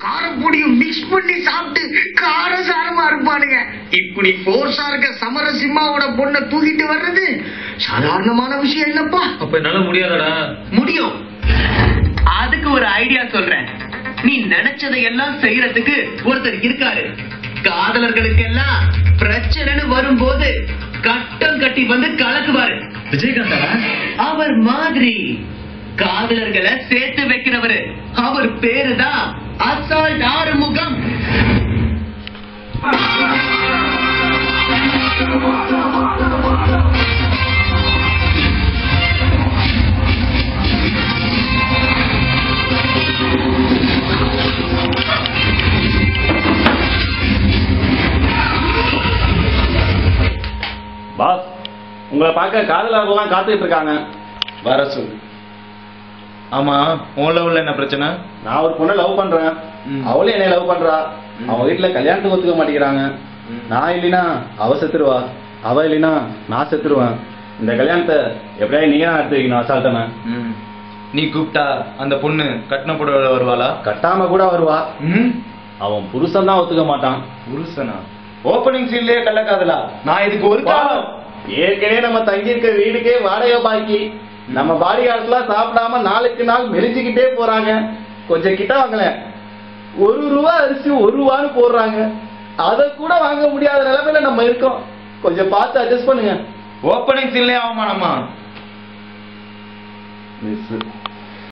காரப்பொடியும் mix பண்ணி சாப்பிட்டு காரசாரமா இருப்பானுங்க. இப்படி போர்ஸா இருக்க சமரசிம்மாவோட பொண்ணை தூக்கிட்டு வர்றது சாதாரணமான விஷயம் இல்லப்பா. அப்ப என்னால முடியாதடா. முடியும். அதுக்கு ஒரு ஐடியா சொல்றேன். நீ நினைச்சதை எல்லாம் செய்யறதுக்கு ஒருத்தர் இருக்காரு. காதலர்களுக்கு எல்லாம் பிரச்சனைன்னு வரும்போது கட்டம் கட்டி வந்து கலக்குவாரு. விஜயகாந்தா? அவர் மாதிரி காதலர்களை சேர்த்து வைக்கிறவரு. அவர் பேருதான் அசால்ட் ஆறுமுகம். பாஸ், உங்களை பார்க்க காதலர்கள்லாம் காத்துட்டு இருக்காங்க. வர சொல்லு. ஆமா, உன் லவ்ல என்ன பிரச்சனை? நான் ஒரு பொண்ணை லவ் பண்றேன். அவளும் என்னை லவ் பண்றா. அவன் வீட்டுல கல்யாணத்துக்கு ஒத்துக்க மாட்டேங்கிறாங்க. நான் இல்லைன்னா அவ செத்துருவா, அவ இல்லைன்னா நான் செத்துருவேன். இந்த கல்யாணத்தை எப்படியா நீங்க தான் எடுத்து வைக்கணும். அசால்ட்டான நீ கூப்பிட்டா அந்த பொண்ணு கட்டின புடவை வருவாளா? கட்டாம கூட வருவா. அவன் புருஷன் தான் ஒத்துக்க மாட்டான். புருஷனா? ஓப்பனிங் சீன்லயே கள்ளக்காதலா? நான் இதுக்கு ஒரு காலம். ஏற்கனவே நம்ம தங்கி இருக்க வீடுக்கே வாடகை பாக்கி. நம்ம பாடி கார்ட்ஸ்லாம் சாப்பிடாம நாளுக்கு நாள் மெலிஞ்சுக்கிட்டே போறாங்க. கொஞ்சம் கிட்ட வாங்கல. 1 ரூபா அரிசி 1 ரூபான்னு போடுறாங்க. அதை கூட வாங்க முடியாத நிலைமையில நம்ம இருக்கோம். கொஞ்சம் பார்த்து அட்ஜஸ்ட் பண்ணுங்க. ஓப்பனிங் சீன்லயே அவமானமா? மிஸ்